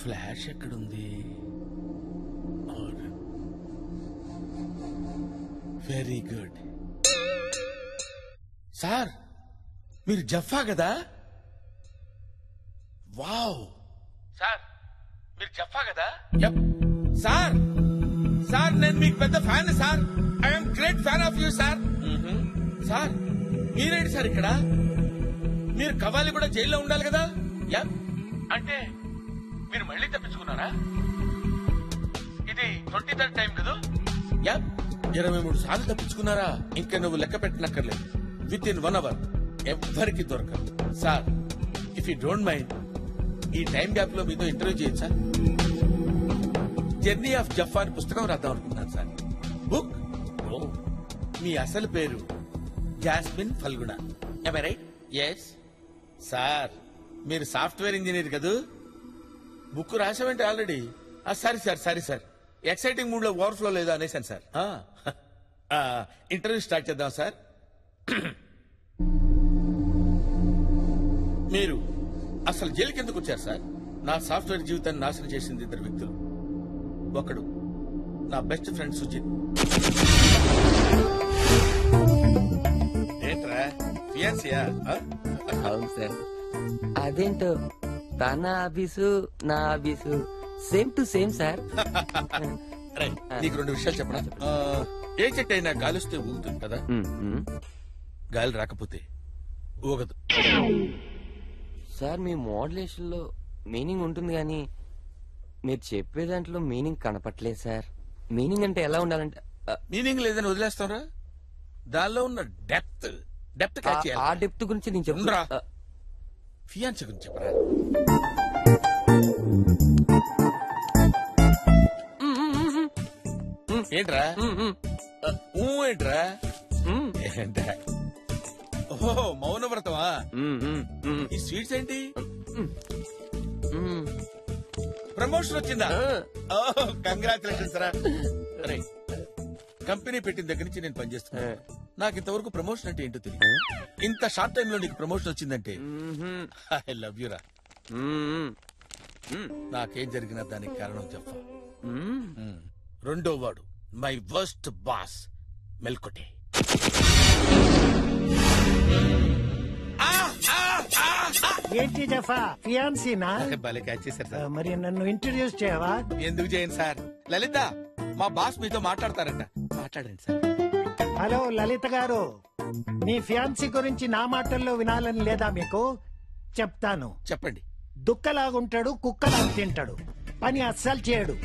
Flash ఎక్కడుంది? Very good. Sir మీరు జఫా కదా? వావ్. సార్ మీరు జఫా కదా? సార్ సార్ నేను మీకు పెద్ద fan sir. I'm great fan of you sir. Sir మీరేంటి సార్ ఇక్కడ? మీరు కవాలి కూడా జైల్లో ఉండాలి కదా? అంటే మీరు మళ్ళీ తప్పించుకున్నారా? ఇది 23rd టైం కదా? 23 సార్లు తప్పించుకున్నారా? ఇంకా నువ్వు లెక్క పెట్టనక్కర్లేదు. విత్ ఇన్ 1 hour ఎవ్వరికి దొరకదు. Sir if you don't mind ఈ టైం గ్యాప్ లో మీతో ఇంటర్వ్యూ చేయొచ్చా? జర్నీ ఆఫ్ జఫా అని పుస్తకం రాద్దాం అనుకుంటున్నాను సార్. బుక్. మీ అసలు పేరు Jasmine Phalguna. am I right? yes sir. మీరు సాఫ్ట్వేర్ ఇంజనీర్ కదూ? బుక్ రాసామంటే already. Sorry sir exciting mood లో ఓవర్ఫ్లో లేదా అనేసాను సార్. ఇంటర్వ్యూ స్టార్ట్ చేద్దాం సార్. మీరు అసలు జైలుకి ఎందుకు వచ్చారు సార్? నా సాఫ్ట్వేర్ జీవితాన్ని నాశనం చేసింది 2 వ్యక్తులు. ఒకడు నా బెస్ట్ ఫ్రెండ్ సుజిత్. ఏంట్రా ఫియాన్సియా? అవును సార్. అదేంటో తన ఆఫీసు నా office same to same sir. నీకు 2 విషయాలు చెప్పనా? ఏ చెట్టు అయినా గాలిస్తే ఊగుతుంది కదా? గాలి రాకపోతే ఊగదు సార్. మీ మోడ్యులేషన్ లో మీనింగ్ ఉంటుంది కానీ మీరు చెప్పే దాంట్లో మీనింగ్ కనపట్లేదు సార్. మీనింగ్ అంటే ఎలా ఉండాలంటే మీనింగ్ లేదని వదిలేస్తారా? దానిలో ఉన్న డెప్త్ క్యాచ్ చేయాలి. ఆ డెప్త్ గురించి నేను చెప్తున్నా. ఫియాన్సీ గురించి చెప్పరా? ఏంట్రా ఏంట్రా? ఏంట్రా? ఓహో మౌనవ్రతమా? ఈ స్వీట్స్ ఏంటి? ప్రమోషన్ వచ్చిందా? కంగ్రాచులేషన్స్ రా. కంపెనీ పెట్టిన దగ్గర నుంచి నేను పనిచేస్తున్నా. నాకు ఇంతవరకు ప్రమోషన్ అంటే ఏంటో తెలియదు. ఇంత షార్ట్ టైమ్ లో నీకు ప్రమోషన్ వచ్చిందంటే ఐ లవ్ యూ రా. నాకేం జరిగినా దానికి కారణం జఫా. 2వ వాడు మై వర్స్ట్ బాస్ మెల్కొటే. ఏంటి జఫా ఫియాన్సీనా? భలే క్యాచ్ చేశారు సార్. మరి నన్ను ఇంట్రడ్యూస్ చేయవా? ఎందుకు చేయను సార్. లలిత మా బాస్ మీతో మాట్లాడతారంట. మాట్లాడండి సార్. హలో లలిత గారు, మీ ఫియాన్సీ గురించి నా మాటల్లో వినాలని లేదా మీకు? చెప్తాను. చెప్పండి. దుక్కలాగుంటాడు, కుక్కలాగా తింటాడు, పని అస్సలు చేయడు.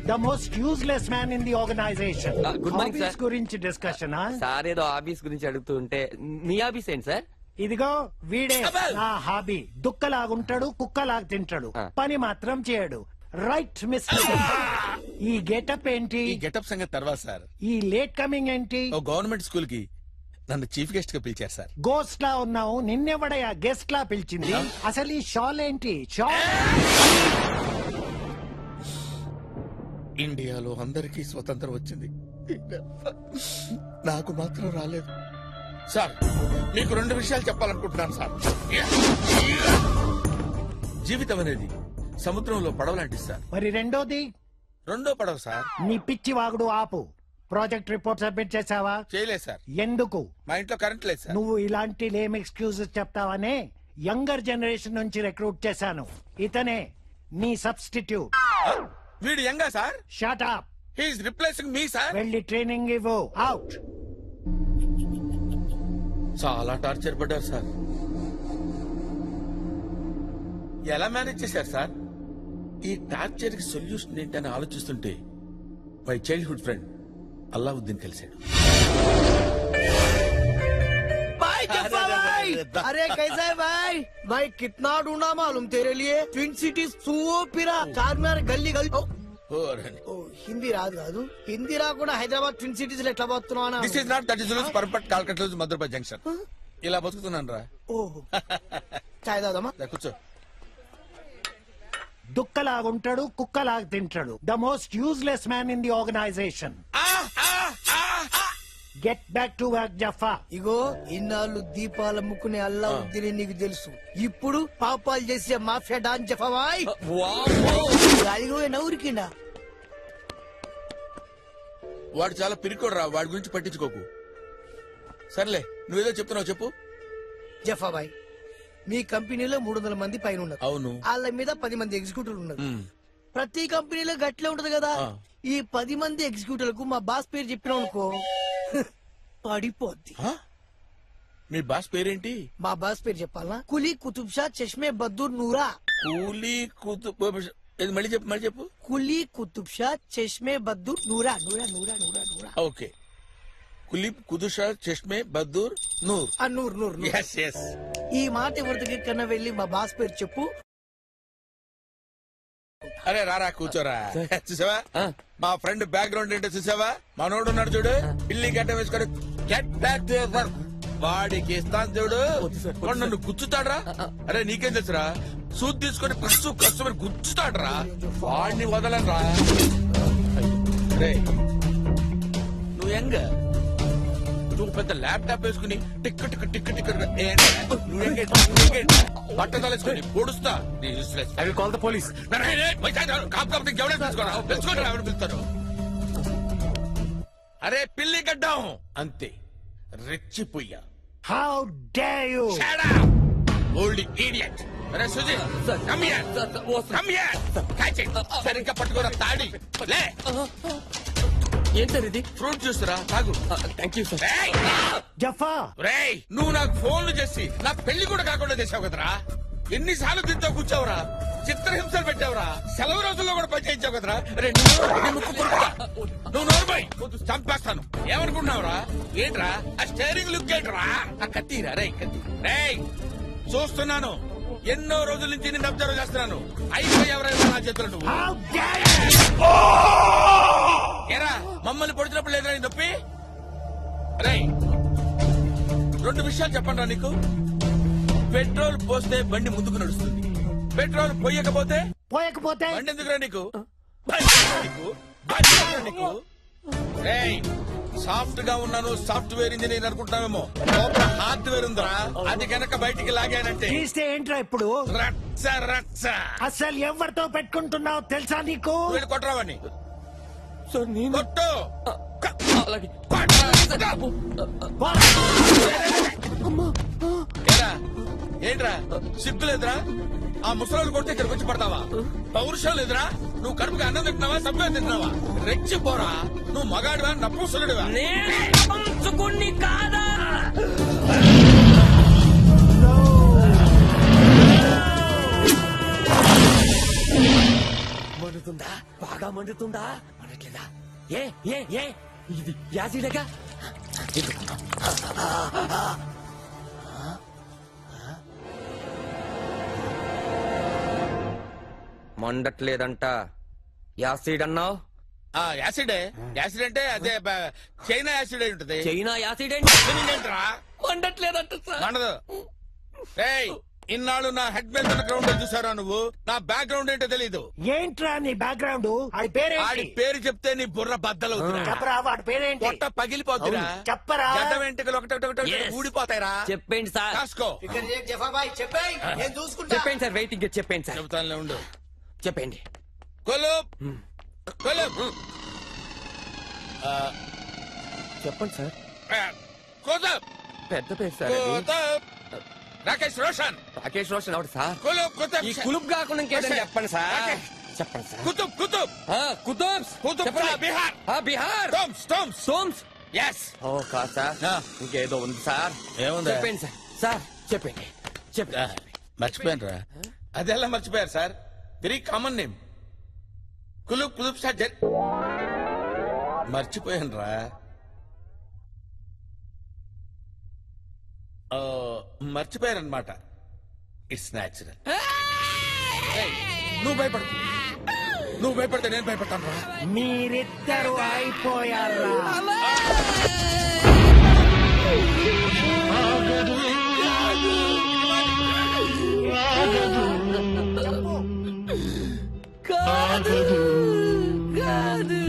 The most useless man in the organisation. Good morning sir. గురించి డిస్కషన్. సార్ ఏదో ఆఫీస్ గురించి అడుగుతుంటే మీ ఆఫీస్ ఏంటి సార్? ఇదిగో వీడే నా హాబీ. దుక్కలాగుంటాడు, కుక్కలాగా తింటాడు, పని మాత్రం చేయడు. Right mister. ఈ గెటప్ ఏంటి? ఈ గెటప్ సంగతి తర్వాత సార్. ఈ లేట్ కమింగ్ ఏంటి? ఓ గవర్నమెంట్ స్కూల్ కి నన్ను చీఫ్ గెస్ట్ గా పిలిచారు సార్. గోస్ట్ లా ఉన్నావు, నిన్నెవడయా గెస్ట్ లా పిలిచింది? అసలు ఈ షాల్ ఏంటి? షాల్ ఇండియాలో అందరికీ స్వతంత్రం వచ్చింది, నాకు మాత్రం రాలేదు సార్. మీకు 2 విషయాలు చెప్పాలనుకుంటున్నాను సార్. జీవితం అనేది సముద్రంలో పడవలాంటి సార్. మరి రెండోది? 2వ పడవ సార్. నీ పిచ్చి వాగుడు ఆపు. ప్రాజెక్ట్ రిపోర్ట్ సబ్మిట్ చేసావా? చేయలేదు సార్. ఎందుకు? మా ఇంట్లో కరెంట్ లేదు సార్. నువ్వు ఇలాంటి లేమ్ ఎక్స్క్యూజెస్ చెప్తావనే యంగర్ జనరేషన్ నుంచి రిక్రూట్ చేశాను. ఇతనే నీ సబ్స్టిట్యూట్. వీడు యంగా sir? Shut up. He is replacing me sir. వెళ్ళి ట్రైనింగ్ ఇవ్వు. అవుట్. చాలా టార్చర్ పడ్డారు సార్. ఎలా మేనేజ్ చేశారు సార్? ఈ టార్చర్ కి సొల్యూషన్ ఏంటని ఆలోచిస్తుంటే మై చైల్డ్హుడ్ ఫ్రెండ్ అల్లావుద్దీన్ కలిశాడు. अरे कैसा है भाई? भाई कितना ढूंढा मालूम तेरे लिए. ट्विन सिटीज सूपिरा चार्मिनार गल्ली गल्ली. హిందీ రాదు కాదు. హిందీ రాకుండా హైదరాబాద్ ట్విన్ సిటీస్ లో ఎట్లా బతుకుతున్నావు? This is not that is loose perfect కాల్కట్ లూజ్ మధురపై జంక్షన్. ఇలా బతుకుతున్నాను రా. ఓహో చాయ్ తాగుదామా? కూర్చో. దుక్కలాగుంటాడు, కుక్కలాగా తింటాడు. The most useless man in the organisation. Get back to work Jaffa. ఇగో ఇన్నాళ్ళు దీపాలు ముక్కునే అల్లా ఉద్దిని నీకు తెలుసు. ఇప్పుడు పాపాలు చేసే మాఫియా డాన్ జఫాబాయ్ నవ్వురికిండా. వాడు చాలా పిరికోడు రా, వాడి గురించి పట్టించుకోకు. సర్లే, నువ్వేదో చెప్తున్నావు చెప్పు. జఫాబాయ్, మీ కంపెనీలో 300 మంది పైన ఉన్నారు. అవును. వాళ్ళ మీద 10 మంది ఎగ్జిక్యూటివ్లు ఉన్నారు. ప్రతి కంపెనీలో గట్లే ఉంటది కదా. ఈ 10 మంది ఎగ్జిక్యూటివ్లకు మా బాస్ పేరు చెప్పినావు అనుకో పడిపోద్ది. మీ బాస్ పేరేంటి? మా బాస్ పేరు చెప్పాలా? కులీ కుతుబ్ షా చష్మే బద్దూర్ నూరా. కూలీ కుతుబ్ మళ్ళీ చెప్పు, మళ్ళీ చెప్పు. కులీ కుతుబ్ షా చష్మే బద్దూర్ నూరా. నూరా నూరా నూరా నూరా. ఓకే, కులీబ్ కుతుషా చష్మే బద్దూర్ నూర్. నూర్ నూర్. ఈ మాట ఎవరి దగ్గర కన్నా వెళ్ళి మా బాస్ పేరు చెప్పు. అరే రారా కూర్చోరా. చూసావా మా ఫ్రెండ్ బ్యాక్గ్రౌండ్ ఏంటో చూసావా? మనోడు ఉన్నాడు చూడు, పిల్లి గడ్డ వేసుకొని get back to your work. వాడికి ఇస్తాను చూడు, వాడు నన్ను గుచ్చుతాడ్రా. అరే నీకేం తెలుసురా, సూట్ తీసుకొని కసు కస్టమర్ గుచ్చుతాడ్రా. వాడిని వదలరా. రే నువ్వు ఎంగ, నువ్వు పెద్ద ల్యాప్టాప్ వేసుకుని టిక్ టిక్ టిక్ టిక్ బట్టతలేసుకుని పొడుస్తా. I will call the police. పిలుస్తాను. అరే పిల్లి గడ్డం అంతే, రెచ్చిపోయా. How dare you! Old idiot. అరే Suji, come here. Come here. Catch it. సరిగ్గా పట్టుకోరా తాడి. లే. ఏం సార్ ఇది? ఫ్రూట్ జ్యూస్ రా, తాగు. Thank you sir. జఫా, రేయ్ నువ్వు నాకు ఫోన్లు చేసి నా పెళ్లి కూడా కాకుండా చేసావు కదరా. ఎన్నిసార్లు తింటా కూర్చోవురా, చిత్రహింసలు పెట్టావురా, సెలవు రోజుల్లో కూడా పనిచేయించావు కదరా. నువ్వు నోరుపోయి చంపేస్తాను. ఏమనుకున్నావురా? ఏంట్రా ఆ స్టేరింగ్ లుక్ ఏంట్రా? ఆ కత్తిరా రే, కత్తి. రేయ్ చూస్తున్నాను, ఎన్నో రోజుల నుంచి నిన్ను అబ్జర్వ్ చేస్తున్నాను. అయిపోయావరా నా చేతులు నువ్వు. How dare you! ఏరా మమ్మల్ని పొడిచినప్పుడు లేదురా నీ నొప్పి? రేయ్ 2 విషయాలు చెప్పండి రా నీకు. పెట్రోల్ పోస్తే బండి ముందుకు నడుస్తుంది, పెట్రోల్ పోయకపోతే బండి ఎందుకురా నీకు? రేయ్ సాఫ్ట్ గా ఉన్నాను, సాఫ్ట్వేర్ ఇంజనీర్ అనుకుంటామేమో, లోపల హార్డ్వేర్ ఉందిరా. అది కనుక బయటికి లాగానంటే తీస్తే ఏంట్రా ఇప్పుడు? రచ్చ రచ్చ. అసలు ఎవరితో పెట్టుకుంటున్నావు తెలుసా నీకు? వీడు కొట్టరావని సార్ నేను కొట్టు. అలాగే. ఏరా ఏంట్రా సిగ్గులేదురా? ఆ ముసలోళ్ళు కొడితే ఇక్కడికి వచ్చి పడతావా? పౌరుషం లేదురా? నువ్వు కడుపుకి అన్నం తింటున్నావా, సభ్యం తింటున్నావా? రెచ్చిపోరా. నువ్వు మగాడివా నపుంసకుడివా? కాదా? మండుతుందా? బాగా మండుతుందా? మండట్లేదా? ఏ ఏ ఏ ఇది యాసిడేగా? మండట్లేదంట. యాసిడ్ అన్నావు? యాసిడే. యాసిడ్ అంటే అదే చైనా యాసిడ్ అయి ఉంటది. చైనా యాసిడ్ ఏంట్రా? మండట్లేదంట సార్. మండదు. ఏయ్ ఇన్నాళ్ళు నా హెడ్ మీద గ్రౌండ్ చూసారా నువ్వు? నా బ్యాక్గ్రౌండ్ ఏంటో తెలీదు. ఏంట్రా నీ బ్యాక్గ్రౌండ్? ఆడి పేరు చెప్తే నీ బుర్ర బద్దలవుతురా. చెప్పరా వాడి పేరేంటి? పొట్ట పగిలిపోతురా. చెప్పరా. గడ్డ వెంట్రుకలు ఒకటి ఊడిపోతాయిరా. చెప్పండి సార్. కాసుకో. చెప్పండి సార్, వెయిటింగ్. చెప్పండి సార్. చెబుతానులే ఉండు. చెప్పండి. కొలుప్ కొలుప్. చెప్పండి సార్. కొలుప్. పెద్ద పేరు సార్. రాకేష్ రోషన్. రాకేష్ రోషన్ అవును సార్. కుతుబ్. ఈ కులుబ్ కాకుండా ఇంకేదని చెప్పండి సార్. చెప్పండి సార్. కుతుబ్ కుతుబ్ కుతుబ్ బిహార్. బిహార్. సోమ్స్. ఎస్. ఓ కాదు సార్, ఇంకేదో ఉంది సార్. ఏముంది? చెప్పండి సార్. సార్ చెప్పండి. మర్చిపోయాను రా. అదెలా మర్చిపోయారు sir? Very common name. Qutub sir. మర్చిపోయాను రా. మర్చిపోయారనమాట. It's natural. నువ్వు భయపడకు. నువ్వు భయపడితే నేను భయపడతాను రా. మీరిద్దరు అయిపోయారా? కాదు కాదు.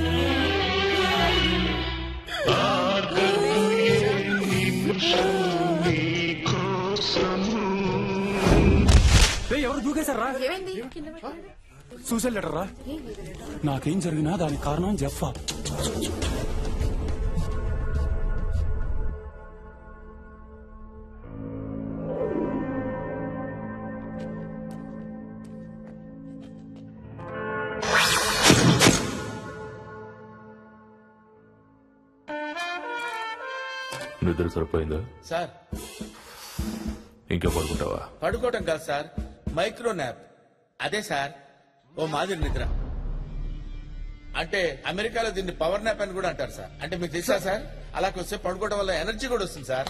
ఎవరు దూకేశారా? సూసైడ్ లెటర్ రా. నాకేం జరిగినా దానికి కారణం జెఫ్ఫా. నిద్ర సరిపోయిందా సార్? ఇంకా పడుకుంటావా? పడుకోవటం కాదు సార్, మైక్రో న్యాప్. అదే సార్ ఓ మాదిరి నిద్ర. అంటే అమెరికాలో దీన్ని పవర్ న్యాప్ అని కూడా అంటారు సార్. అంటే మీకు తెలుసా సార్, అలా వస్తే పడుకోవడం వల్ల ఎనర్జీ కూడా వస్తుంది sir.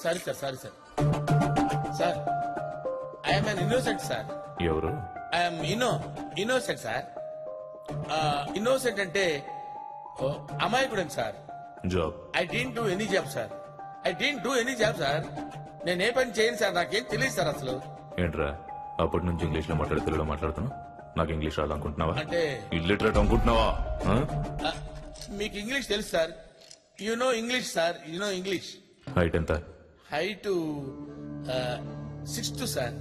Sorry sir, sorry sir. Sir I'm an innocent sir. ఎవరు? I'm innocent sir. ఇన్నోసెంట్ అంటే అమాయకుడని sir. Job? I don't do any job sir. I don't do any job sir. నేను ఏ పని చేయను సార్, నాకేం తెలియదు సార్ అసలు. ఏంట్రా అప్పటి నుంచి ఇంగ్లీష్ లో మాట్లాడి తెలుగులో మాట్లాడుతున్నావు? నాకు ఇంగ్లీష్ రాదనుకుంటున్నావా? అంటే ఇల్లిటరేట్ అనుకుంటున్నావా? మీకు ఇంగ్లీష్ తెలుసు sir. You know English sir, you know English. Height ఎంత? Height 6'2" sir.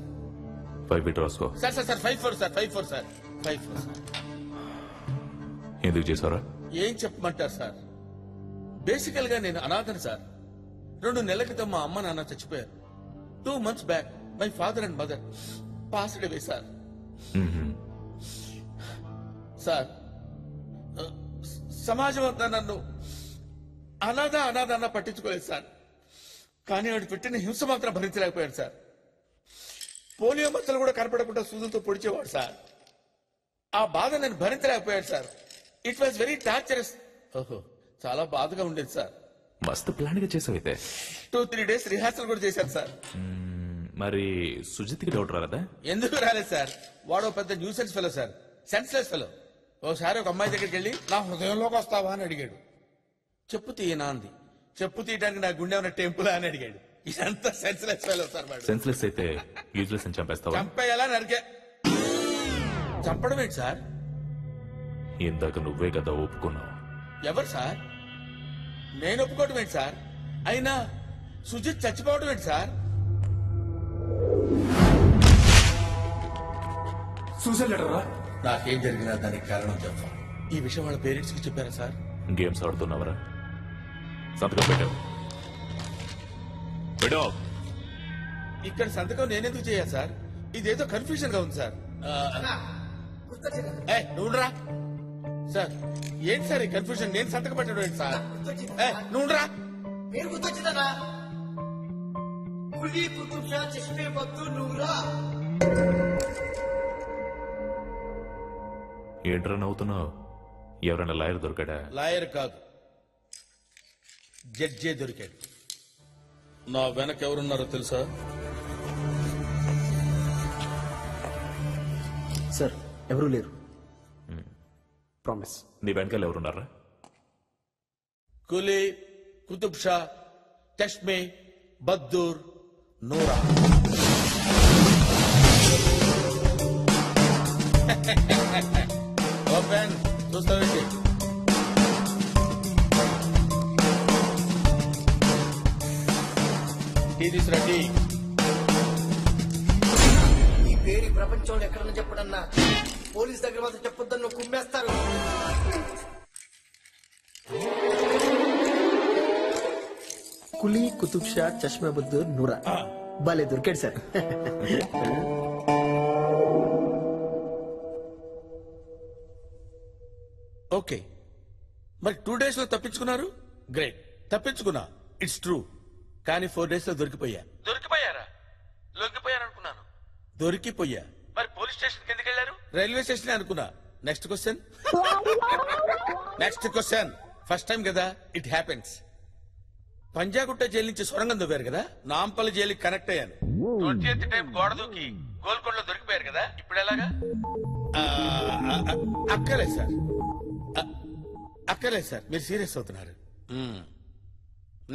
5 ఫీట్ రాసుకో. Sir sir sir 5'4" sir, 5'4" sir, 5'4" sir. ఎందుకు చేసారా? ఏం చెప్పమంటారు సార్, బేసికల్ గా నేను అనాథను సార్. 2 నెలల క్రితం మా అమ్మ నాన్న చచ్చిపోయారు. 2 months back my father and mother passed away sir. Sir సమాజం అంతా నన్ను అనాథ అన్న పట్టించుకోలేదు సార్. కానీ వాడు పెట్టిన హింస మాత్రం భరించలేకపోయాడు సార్. పోలియో మచ్చలు కూడా కనపడకుండా సూదులతో పొడిచేవాడు సార్. ఆ బాధ నేను భరించలేకపోయాడు sir. It was very torturous. ఓహో, చాలా బాధగా ఉండేది సార్. మస్తు ప్లాన్ గా చేసావైతే. 2-3 days రిహార్సల్ కూడా చేశాను సార్. మరి సుజిత్కి డౌట్ రాలేదా? ఎందుకు రాలేదు సార్, వాడు పెద్ద nuisance fellow sir, senseless fellow. ఓసారి ఒక అమ్మాయి దగ్గరికి వెళ్ళి నా హృదయంలోకి వస్తావా అని అడిగాడు. చెప్పు తీయనా అంది. చెప్పు తీయడానికి నా గుండె ఉన్న టెంపుల్ అని అడిగాడు. ఇదంతా సెన్స్లెస్ ఫెలో సార్. వాడు సెన్స్లెస్ అయితే యూజ్లెస్ అని చంపేస్తావా? చంపేయాలా నరికే. చంపడం ఏంటి సార్? ఇందాక నువ్వే కదా ఒప్పుకున్నావు. ఎవరు సార్? నేను ఒప్పుకోవటం ఏంటి సార్? అయినా సుజిత్ చచ్చిపోవడం ఏంటి సార్? సూసైడ్ లెటర్ రా. నాకేం జరిగినా దానికి కారణం చెప్పా. ఈ విషయం వాళ్ళ పేరెంట్స్ కి చెప్పారా సార్? గేమ్స్ ఆడుతున్నావరా? సంతకం పెట్టావు. ఇక్కడ సంతకం నేనెందుకు చేయాలి సార్? ఇదేదో కన్ఫ్యూజన్ గా ఉంది సార్. నువ్వురా సార్. ఏంటి సార్ ఈ కన్ఫ్యూజన్? నేను సంతకం పెట్టడం ఏంటి సార్? నువ్వురా. మీరు గుర్తొచ్చిందా? కులీ కుతుబ్ షా చష్మే బద్దూర్ నువ్వురా. ఏంట్రా నవ్వుతున్నావు? ఎవరైనా లాయర్ దొరికాడా? లాయర్ కాదు, జడ్జే దొరికాడు. నా వెనక ఎవరున్నారో తెలుసా? సార్ ఎవరూ లేరు. ప్రామిస్. నీ వెనకాల ఎవరున్నారా? కులీ కుతుబ్ షా చష్మే బద్దూర్ నూరా. ఓపెన్ చూస్తావేంటి? టీ తీసురండి. ఈ పేరు ప్రపంచంలో ఎక్కడన్నా చెప్పడన్నా, పోలీస్ దగ్గర మాత్రం చెప్పొద్దని నువ్వు కుమ్మేస్తారు. కులీ కుతుబ్ షా చష్మా బద్దూర్ నూరా. భలే దొరికాడు సార్. ఓకే, మరి 2 days లో తప్పించుకున్నారు. గ్రేట్, తప్పించుకున్నా. It's true. కానీ 4 days లో దొరికిపోయా. దొరికిపోయారా? లొంగిపోయారనుకున్నాను. దొరికిపోయా. మరి పోలీస్ స్టేషన్ ఎందుకు వెళ్ళారు? రైల్వే స్టేషన్ అనుకున్నా. Next question. Next question. First time కదా, ఇట్ హ్యాపెన్స్. పంజాగుట్ట జైలు నుంచి సొరంగం దొవ్వారు కదా, నాంపల్లి జైలుకి కనెక్ట్ అయ్యాను. 20th టైం గోడ దూకి గోల్కొండలో దొరికిపోయారు కదా, ఇప్పుడు ఎలాగా? అక్కర్లేదు సార్, అక్కర్లేదు సార్, మీరు సీరియస్ అవుతున్నారు.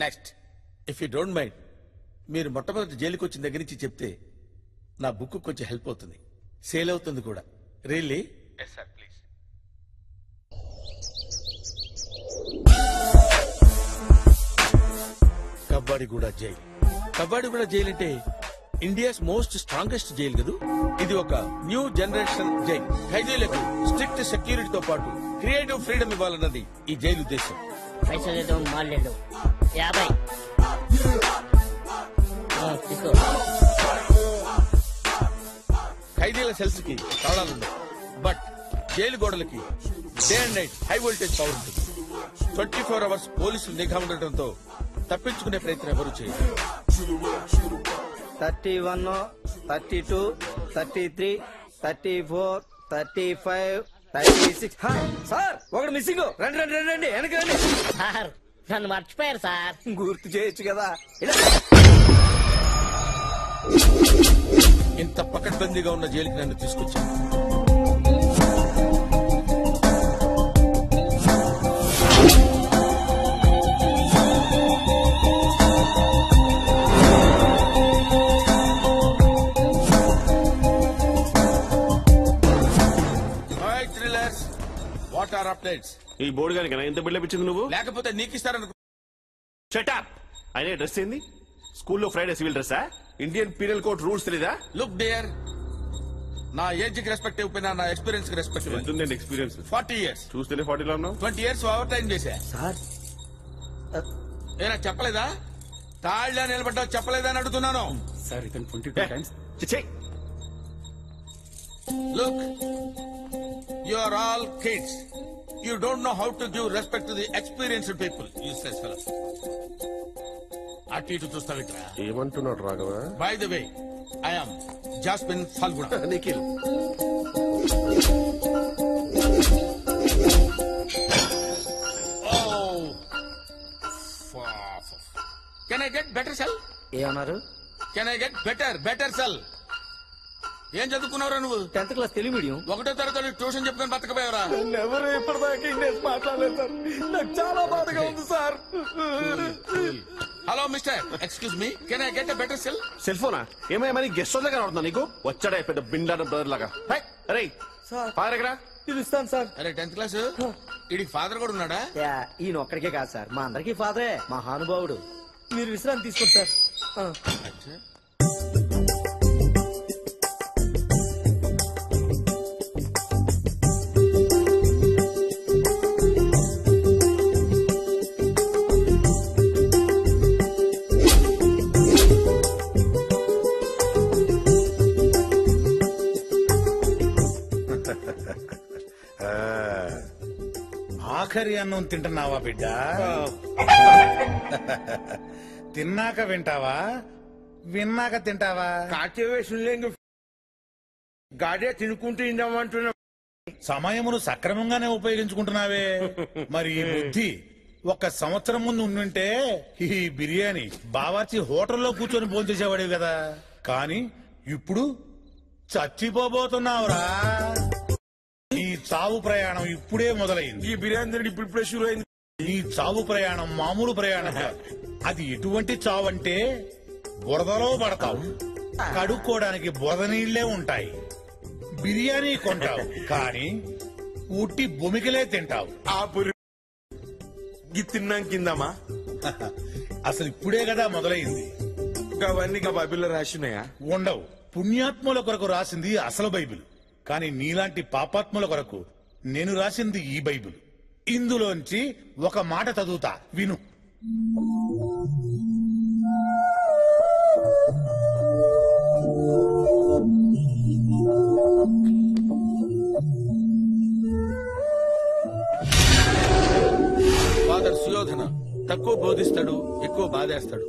Next, if you don't mind, మీరు మొట్టమొదటి జైలుకి వచ్చిన దగ్గర నుంచి చెప్తే నా బుక్ కొంచెం హెల్ప్ అవుతుంది, సేల్ అవుతుంది కూడా. Really? Yes sir, please. Kavadiguda jail. Kavadiguda jail అంటే ఇండియాస్ మోస్ట్ స్ట్రాంగెస్ట్ జైల్ కదూ. ఇది ఒక న్యూ జనరేషన్ జైల్. ఖైదీలకు స్ట్రిక్ట్ సెక్యూరిటీతో పాటు క్రియేటివ్ ఫ్రీడమ్ ఇవ్వాలన్నది ఈ జైలు ఉద్దేశం. పైసలు మాలేడు 50 తీసుకో. ఖైదీల సెల్స్ కి తాళాలుండవు, బట్ జైలు గోడలకి day and night high voltage power ఉంటుంది. 24 అవర్స్ పోలీసులు నిఘా ఉండటంతో తప్పించుకునే ప్రయత్నం ఎవరు చేయరు. 31, 32, 33, 34, 35, 36. సార్ ఒకటి మిస్సింగ్. రండి రండి రండి రండి వెనక రండి. సార్ నన్ను మర్చిపోయారు సార్. గుర్తు చేయొచ్చు కదా. ఇంత పకడ్బందీగా ఉన్న జైలుకి నన్ను తీసుకొచ్చాను. What are updates? ఈ బోర్డు గారికి ఎంత బిల్డప్ ఇచ్చింది నువ్వు? లేకపోతే నీకు ఇస్తారనుకో. షటప్. అయినా డ్రెస్ ఏంది? స్కూల్లో ఫ్రైడే సివిల్ డ్రెస్సా? ఇండియన్ పీనల్ కోడ్ రూల్స్ తెలీదా? లుక్ డియర్, నా ఏజ్ కి రెస్పెక్ట్ ఇవ్వకపోయినా నా ఎక్స్పీరియన్స్ కి రెస్పెక్ట్ ఇవ్వండి. ఎంతుందండి ఎక్స్పీరియన్స్? 40 years. చూస్తేనే 40 లో ఉన్నావు. 20 years ఓవర్ టైం చేశా. సార్ ఏనా చెప్పలేదా? తాళ్ళ నిలబడ్డా చెప్పలేదా అని అడుగుతున్నాను. సార్ ఇతను 22 times. Look, you are all kids. You don't know how to give respect to the experienced people. Useless fellow. అటు ఇటు చూస్తావిట్రా. ఏమంటున్నాడు Raghava? By the way, I am Jasmine Falguna. Nikhil. Oh. Can I get better cell? ఏమన్నారు? Can I get better cell? ఏం చదువుకున్నావురా నువ్వు? 10th class Telugu medium. 1వ తరగతి tuition చెప్పుకొని బతకపోయావరా? ఎవరు ఇప్పటిదాకా ఇంగ్లీష్ మాట్లాడలేదు సార్. నాకు చాలా బాధగా ఉంది sir. Hello mister, excuse me, can I get a better cell? Cell ఫోనా? ఏమైనా మరి గెస్ట్ హౌస్ దగ్గర అవుతుందా నీకు? వచ్చాడా పెద్ద బిండాన బ్రదర్ లాగా. అరే ఫాదర్ ఎక్కడ? పిలుస్తాను సార్. అరే 10th క్లాస్ వీడికి ఫాదర్ కూడా ఉన్నాడా? ఈయన ఒక్కడికే కాదు సార్, మా అందరికీ ఫాదరే. మహానుభావుడు. మీరు విశ్రాంతి తీసుకోండి సార్. ఆఖరి అన్నం తింటున్నావా బిడ్డ? తిన్నాక వింటావా, విన్నాక తింటావా? గాడే తినుకుంటూ ఇందామంటున్నా. సమయమును సక్రమంగానే ఉపయోగించుకుంటున్నావే. మరి ఈ బుద్ధి 1 సంవత్సరం ముందు ఉండుంటే ఈ బిర్యానీ బావార్చి హోటల్లో కూర్చొని భోంచేసేవాడివి కదా. కానీ ఇప్పుడు చచ్చిపోబోతున్నావురా. నీ చావు ప్రయాణం ఇప్పుడే మొదలైంది. ఈ బిర్యానీ ఇప్పుడే షురు అయింది. నీ చావు ప్రయాణం మామూలు ప్రయాణం కాదు. అది ఎటువంటి చావు అంటే బురదలో పడతావు, కడుక్కోవడానికి బురద నీళ్లే ఉంటాయి. బిర్యానీ కొంటావు కానీ ఉట్టి భూమికలే తింటావు. ఆ పురి తిన్నాం కిందమా? అసలు ఇప్పుడే కదా మొదలైంది. అవన్నీ బైబిల్లో రాసినాయా? ఉండవు. పుణ్యాత్ముల కొరకు రాసింది అసలు బైబిల్. కానీ నీలాంటి పాపాత్ముల కొరకు నేను రాసింది ఈ బైబిల్. ఇందులోంచి ఒక మాట చదువుతా, విను. ఫాదర్ సుయోధన తక్కువ బోధిస్తాడు, ఎక్కువ బాధేస్తాడు.